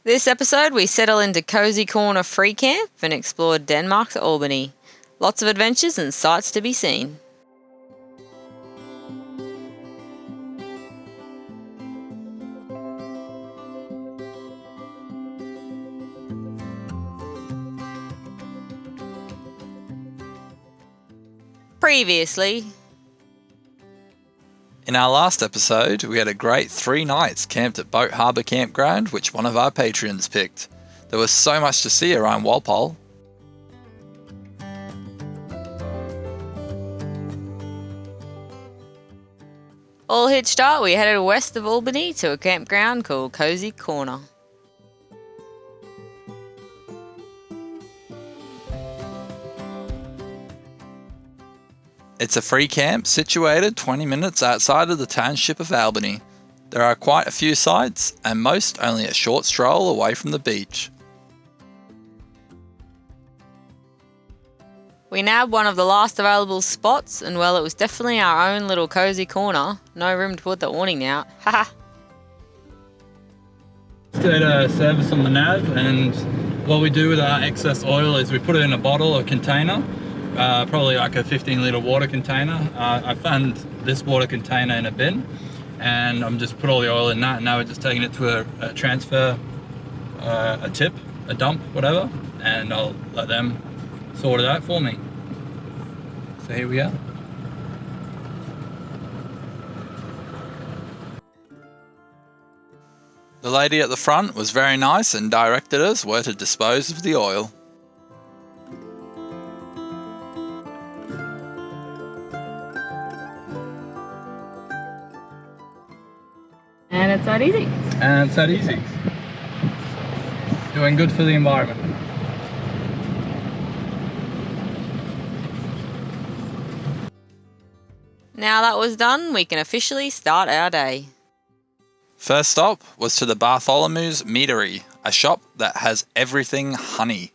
This episode, we settle into Cozy Corner Free Camp and explore Denmark's Albany. Lots of adventures and sights to be seen. Previously. In our last episode, we had a great 3 nights camped at Boat Harbour Campground, which one of our patrons picked. There was so much to see around Walpole. All hitched up, we headed west of Albany to a campground called Cozy Corner. It's a free camp situated 20 minutes outside of the township of Albany. There are quite a few sites, and most only a short stroll away from the beach. We nabbed one of the last available spots, and well, it was definitely our own little cozy corner. No room to put the awning out. Haha. Did a service on the nav, and what we do with our excess oil is we put it in a bottle or container, probably like a 15-litre water container. I found this water container in a bin, and I'm just put all the oil in that, and now we're just taking it to a transfer, a tip, a dump, whatever, and I'll let them sort it out for me. So here we are. The lady at the front was very nice and directed us where to dispose of the oil. And it's that easy. And it's that easy. Doing good for the environment. Now that was done, we can officially start our day. First stop was to the Bartholomew's Meadery, a shop that has everything honey.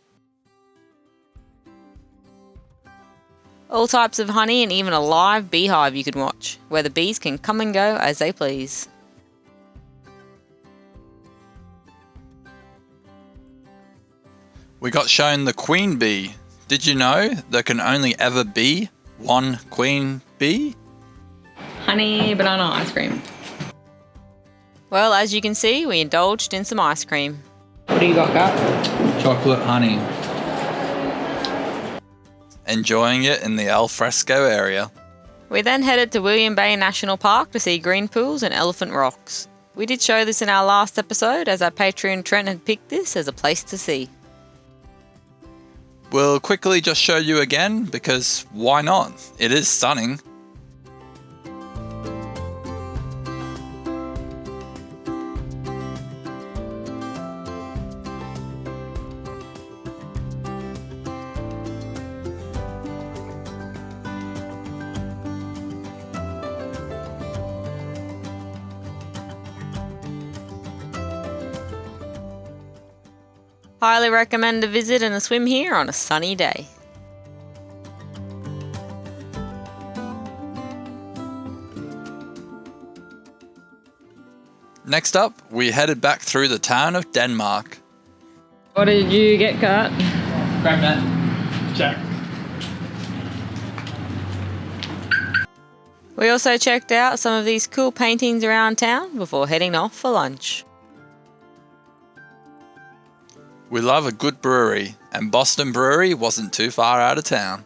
All types of honey and even a live beehive you can watch, where the bees can come and go as they please. We got shown the queen bee. Did you know there can only ever be one queen bee? Honey banana ice cream. Well, as you can see, we indulged in some ice cream. What do you got, Gat? Chocolate honey. Enjoying it in the al fresco area. We then headed to William Bay National Park to see green pools and elephant rocks. We did show this in our last episode, as our Patreon Trent had picked this as a place to see. We'll quickly just show you again, because why not? It is stunning. Highly recommend a visit and a swim here on a sunny day. Next up, we headed back through the town of Denmark. What did you get, Kurt? Granite. Check. We also checked out some of these cool paintings around town before heading off for lunch. We love a good brewery, and Boston Brewery wasn't too far out of town.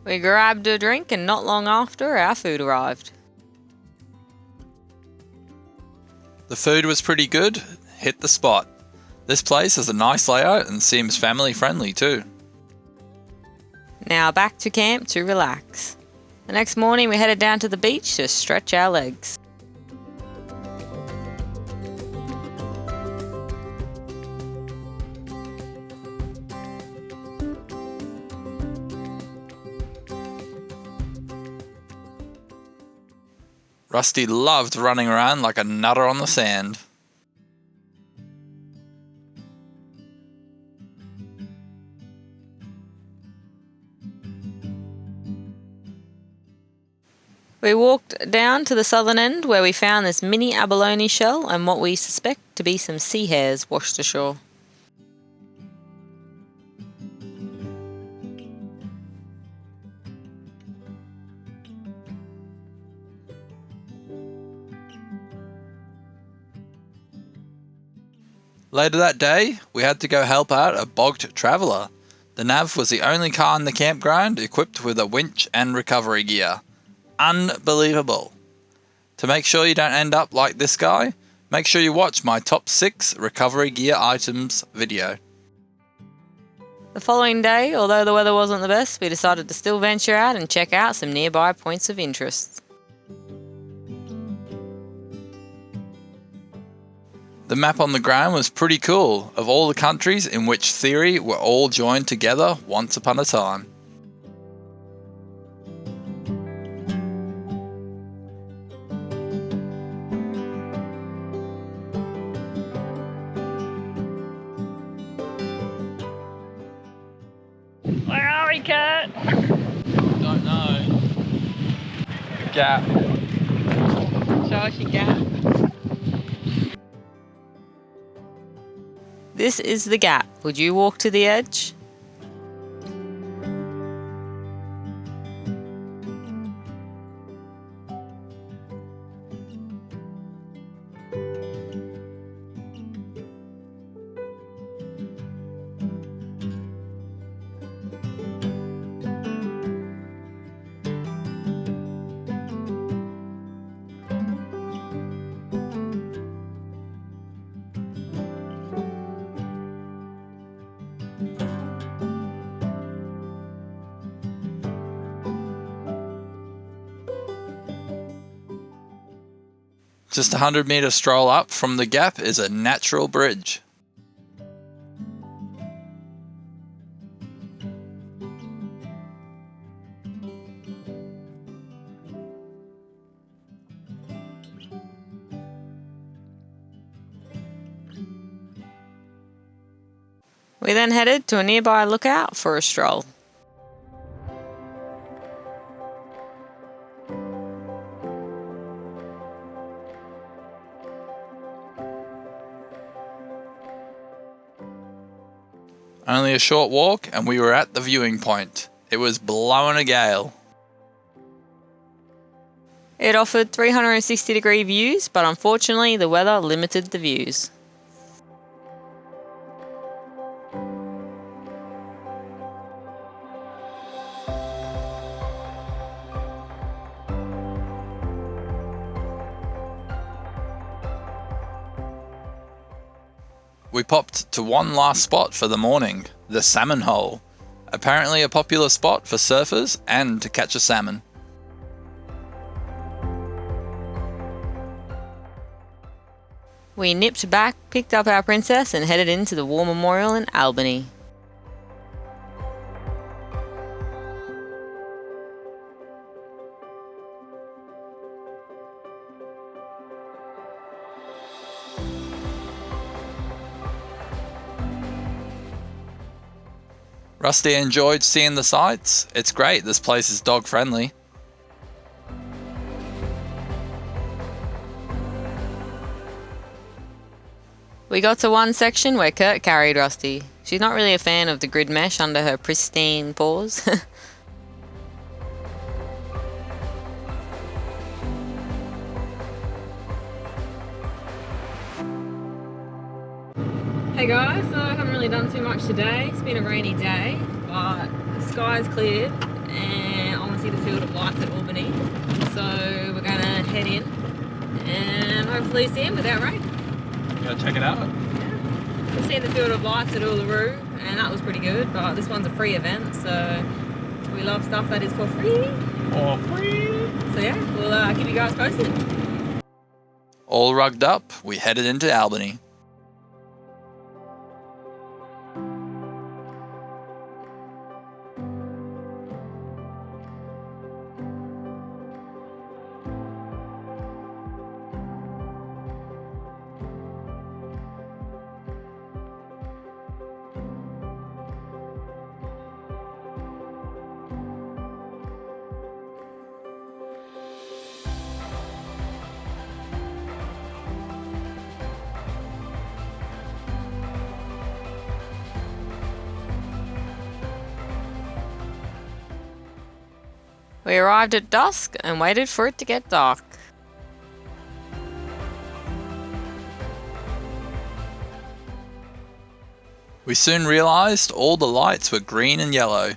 We grabbed a drink, and not long after, our food arrived. The food was pretty good. Hit the spot. This place has a nice layout and seems family friendly too. Now back to camp to relax. The next morning we headed down to the beach to stretch our legs. Rusty loved running around like a nutter on the sand. We walked down to the southern end where we found this mini abalone shell and what we suspect to be some sea hares washed ashore. Later that day, we had to go help out a bogged traveller. The nav was the only car in the campground equipped with a winch and recovery gear. Unbelievable. To make sure you don't end up like this guy, make sure you watch my top 6 recovery gear items video. The following day, although the weather wasn't the best, we decided to still venture out and check out some nearby points of interest. The map on the ground was pretty cool, of all the countries in which theory were all joined together once upon a time. Where are we, Kurt? Don't know. Gap. Show us your gap. This is the gap. Would you walk to the edge? Just a 100-metre stroll up from the gap is a natural bridge. We then headed to a nearby lookout for a stroll. Only a short walk and we were at the viewing point. It was blowing a gale. It offered 360-degree views, but unfortunately the weather limited the views. We popped to one last spot for the morning, the salmon hole. Apparently a popular spot for surfers and to catch a salmon. We nipped back, picked up our princess and headed into the War Memorial in Albany. Rusty enjoyed seeing the sights. It's great, this place is dog friendly. We got to one section where Kurt carried Rusty. She's not really a fan of the grid mesh under her pristine paws. Hey guys, so I haven't really done too much today. It's been a rainy day, but the sky's cleared and I want to see the field of lights at Albany. So we're going to head in and hopefully see him without rain. You gotta check it out. Yeah. We've seen the field of lights at Uluru and that was pretty good, but this one's a free event, so we love stuff that is for free. For free! So yeah, we'll keep you guys posted. All rugged up, we headed into Albany. We arrived at dusk and waited for it to get dark. We soon realised all the lights were green and yellow.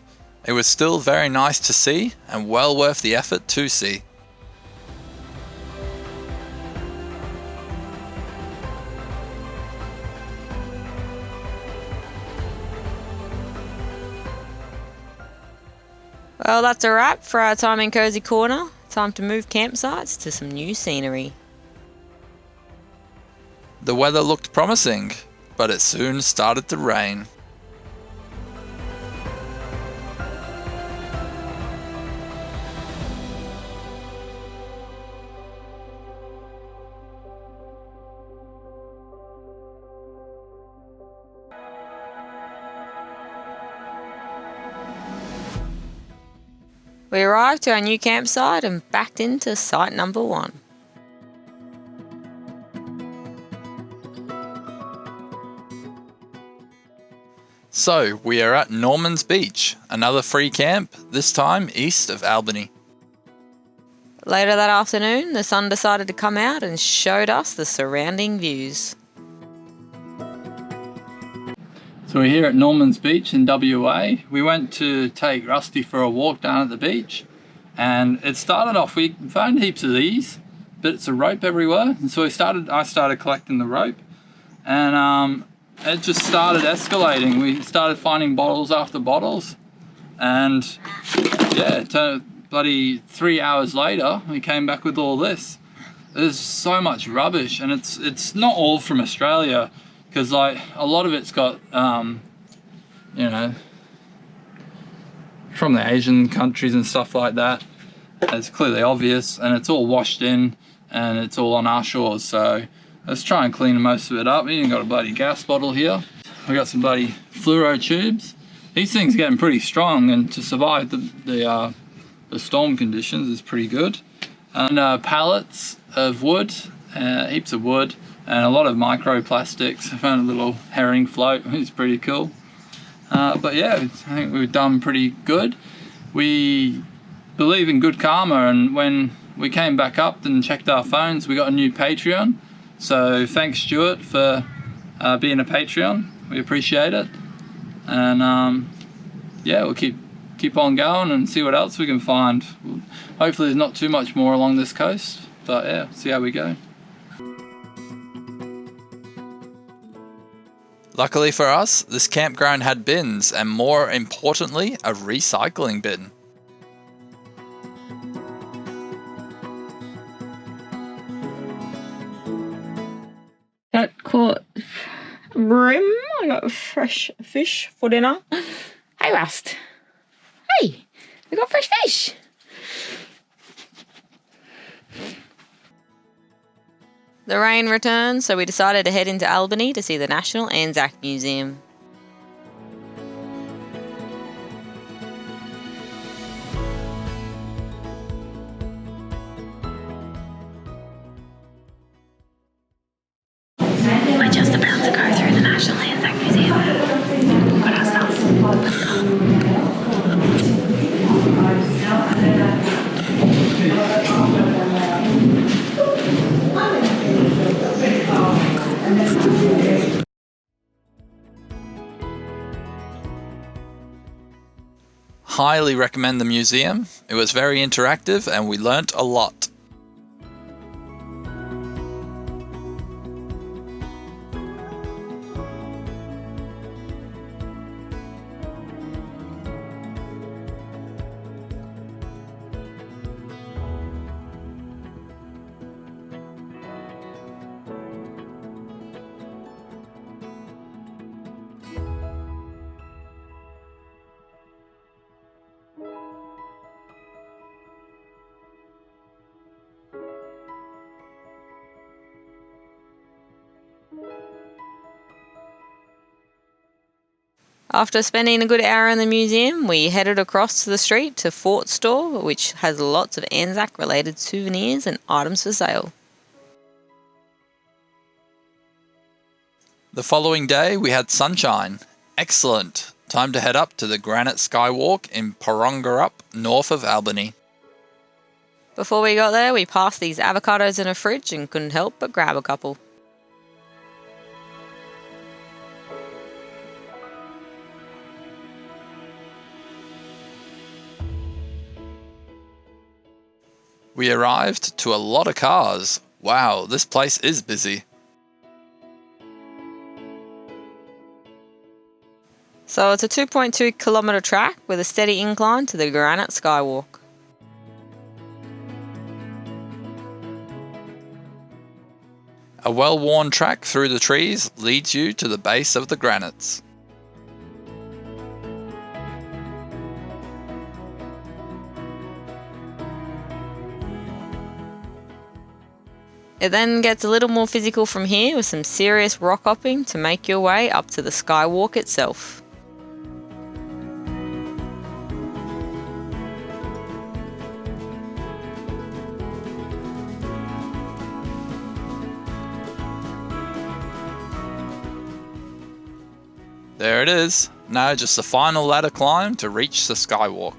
It was still very nice to see and well worth the effort to see. Well, that's a wrap for our time in Cozy Corner. Time to move campsites to some new scenery. The weather looked promising, but it soon started to rain. We arrived to our new campsite and backed into site number 1. So, we are at Norman's Beach, another free camp, this time east of Albany. Later that afternoon, the sun decided to come out and showed us the surrounding views. So we're here at Norman's Beach in WA. We went to take Rusty for a walk down at the beach, and it started off, we found heaps of these bits of rope everywhere, and so I started collecting the rope, and it just started escalating. We started finding bottles after bottles, and yeah, bloody 3 hours later we came back with all this. There's so much rubbish, and it's not all from Australia, because like a lot of it's got you know, from the Asian countries and stuff like that. It's clearly obvious, and it's all washed in, and it's all on our shores. So let's try and clean most of it up. We even got a bloody gas bottle here. We got some bloody fluro tubes. These things are getting pretty strong, and to survive the storm conditions is pretty good. And pallets of wood, heaps of wood, and a lot of microplastics. I found a little herring float, it's pretty cool. But yeah, I think we've done pretty good. We believe in good karma, and when we came back up and checked our phones, we got a new Patreon. So thanks, Stuart, for being a Patreon. We appreciate it. And yeah, we'll keep on going and see what else we can find. Hopefully there's not too much more along this coast, but yeah, see how we go. Luckily for us, this campground had bins, and more importantly, a recycling bin. Got caught bream. I got fresh fish for dinner. Hey, Rust. Hey, we got fresh fish. The rain returned, so we decided to head into Albany to see the National Anzac Museum. We're just about to go through the National Anzac Museum. Got our stuff. Highly recommend the museum. It was very interactive and we learnt a lot. After spending a good hour in the museum, we headed across the street to Fort Store, which has lots of Anzac-related souvenirs and items for sale. The following day we had sunshine. Excellent. Time to head up to the Granite skywalk in Porongarup, north of Albany. Before we got there, we passed these avocados in a fridge and couldn't help but grab a couple. We arrived to a lot of cars. Wow, this place is busy. So it's a 2.2 kilometre track with a steady incline to the Granite skywalk. A well-worn track through the trees leads you to the base of the granites. It then gets a little more physical from here with some serious rock hopping to make your way up to the skywalk itself. There it is. Now just the final ladder climb to reach the skywalk.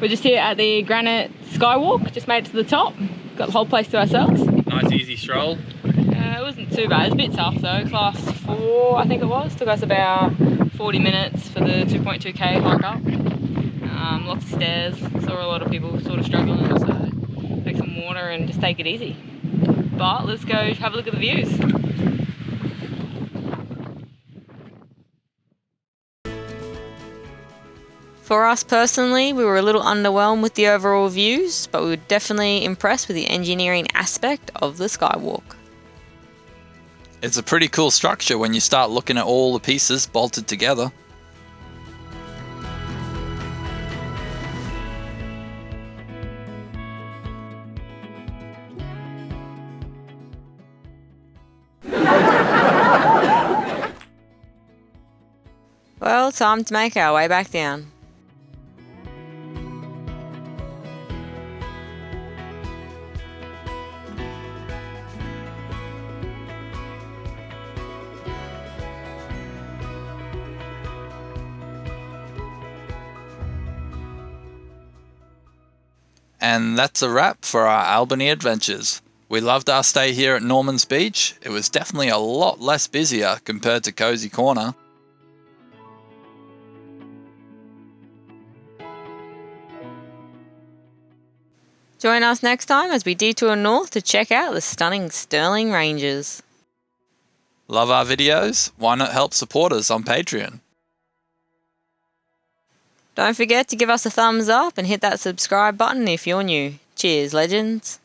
We're just here at the Granite skywalk, just made it to the top. Got the whole place to ourselves. Nice easy stroll. It wasn't too bad, it was a bit tough though. Class 4 I think it was, took us about 40 minutes for the 2.2k hike up. Lots of stairs, saw a lot of people sort of struggling, so take some water and just take it easy. But let's go have a look at the views. For us personally, we were a little underwhelmed with the overall views, but we were definitely impressed with the engineering aspect of the skywalk. It's a pretty cool structure when you start looking at all the pieces bolted together. Well, time to make our way back down. And that's a wrap for our Albany adventures. We loved our stay here at Norman's Beach. It was definitely a lot less busier compared to Cozy Corner. Join us next time as we detour north to check out the stunning Sterling Ranges. Love our videos? Why not help support us on Patreon? Don't forget to give us a thumbs up and hit that subscribe button if you're new. Cheers, legends.